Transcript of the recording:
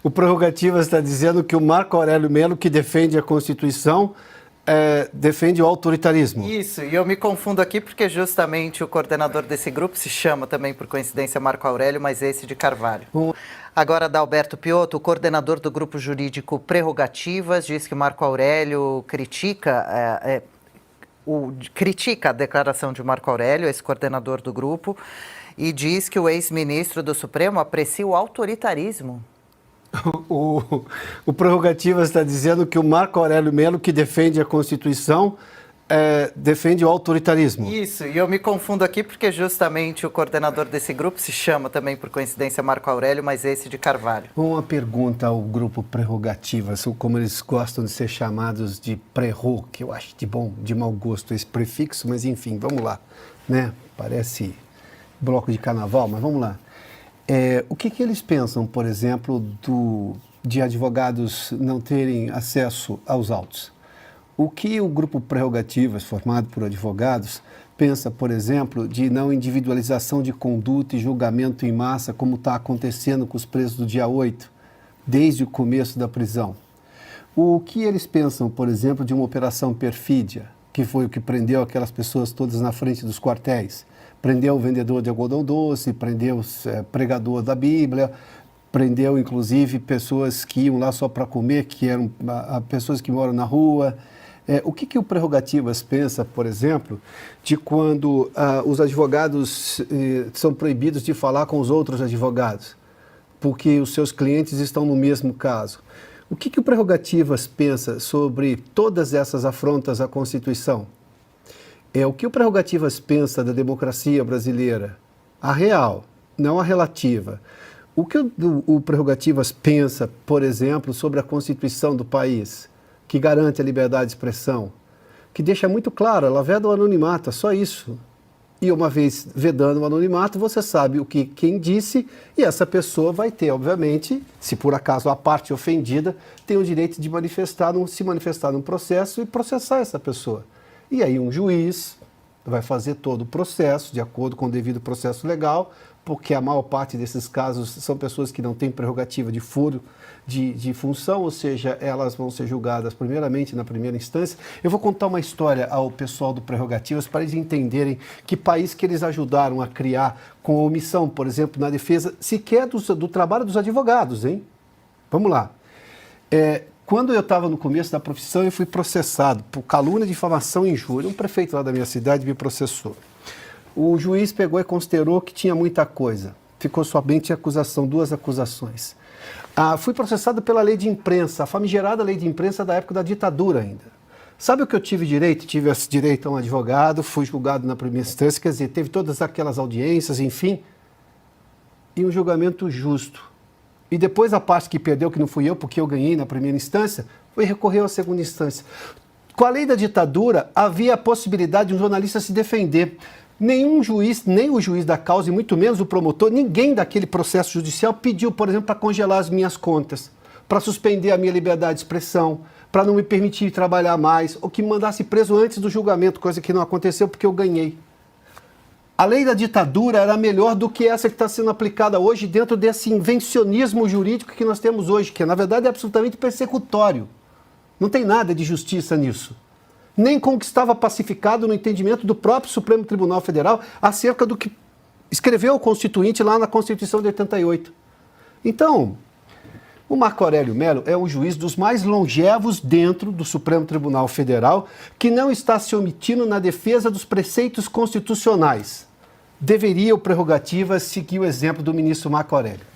O Prerrogativas está dizendo que o Marco Aurélio Melo, que defende a Constituição, defende o autoritarismo. Isso, e eu me confundo aqui porque justamente o coordenador desse grupo se chama também, por coincidência, Marco Aurélio, mas esse de Carvalho. Agora, Adalberto Piotto, o coordenador do grupo jurídico Prerrogativas, diz que Marco Aurélio critica a declaração de Marco Aurélio, esse coordenador do grupo, e diz que o ex-ministro do Supremo aprecia o autoritarismo. O Prerrogativas está dizendo que o Marco Aurélio Melo, que defende a Constituição, defende o autoritarismo. Isso, e eu me confundo aqui porque justamente o coordenador desse grupo se chama também, por coincidência, Marco Aurélio, mas esse de Carvalho. Uma pergunta ao grupo Prerrogativas, como eles gostam de ser chamados de prerro, que eu acho de mau gosto esse prefixo, mas enfim, vamos lá, né? Parece bloco de carnaval, mas vamos lá. O que eles pensam, por exemplo, de advogados não terem acesso aos autos? O que o grupo Prerrogativas, formado por advogados, pensa, por exemplo, de não individualização de conduta e julgamento em massa, como está acontecendo com os presos do dia 8, desde o começo da prisão? O que eles pensam, por exemplo, de uma operação perfídia, que foi o que prendeu aquelas pessoas todas na frente dos quartéis? Prendeu o vendedor de algodão doce, prendeu o pregador da Bíblia, prendeu inclusive pessoas que iam lá só para comer, que eram pessoas que moram na rua. O que o Prerrogativas pensa, por exemplo, de quando os advogados são proibidos de falar com os outros advogados, porque os seus clientes estão no mesmo caso? O que o Prerrogativas pensa sobre todas essas afrontas à Constituição? O que o Prerrogativas pensa da democracia brasileira? A real, não a relativa. O que o Prerrogativas pensa, por exemplo, sobre a Constituição do país, que garante a liberdade de expressão, que deixa muito claro, ela veda o anonimato, é só isso. E uma vez vedando o anonimato, você sabe o que quem disse, e essa pessoa vai ter, obviamente, se por acaso a parte ofendida, tem o direito de se manifestar num processo e processar essa pessoa. E aí um juiz vai fazer todo o processo, de acordo com o devido processo legal, porque a maior parte desses casos são pessoas que não têm prerrogativa de foro de função, ou seja, elas vão ser julgadas primeiramente na primeira instância. Eu vou contar uma história ao pessoal do Prerrogativas para eles entenderem que país que eles ajudaram a criar com a omissão, por exemplo, na defesa sequer do trabalho dos advogados, hein? Vamos lá. Quando eu estava no começo da profissão, eu fui processado por calúnia, difamação e injúria. Um prefeito lá da minha cidade me processou. O juiz pegou e considerou que tinha muita coisa. Ficou somente acusação, 2 acusações. Fui processado pela lei de imprensa, a famigerada lei de imprensa da época da ditadura ainda. Sabe o que eu tive direito? Tive direito a um advogado, fui julgado na primeira instância, quer dizer, teve todas aquelas audiências, enfim, e um julgamento justo. E depois a parte que perdeu, que não fui eu, porque eu ganhei na primeira instância, foi recorrer à segunda instância. Com a lei da ditadura, havia a possibilidade de um jornalista se defender. Nenhum juiz, nem o juiz da causa, e muito menos o promotor, ninguém daquele processo judicial pediu, por exemplo, para congelar as minhas contas, para suspender a minha liberdade de expressão, para não me permitir trabalhar mais, ou que me mandasse preso antes do julgamento, coisa que não aconteceu porque eu ganhei. A lei da ditadura era melhor do que essa que está sendo aplicada hoje dentro desse invencionismo jurídico que nós temos hoje, que na verdade é absolutamente persecutório. Não tem nada de justiça nisso. Nem com o que estava pacificado no entendimento do próprio Supremo Tribunal Federal acerca do que escreveu o Constituinte lá na Constituição de 88. Então, o Marco Aurélio Melo é o juiz dos mais longevos dentro do Supremo Tribunal Federal, que não está se omitindo na defesa dos preceitos constitucionais. Deveria o Prerrogativas seguir o exemplo do ministro Marco Aurélio.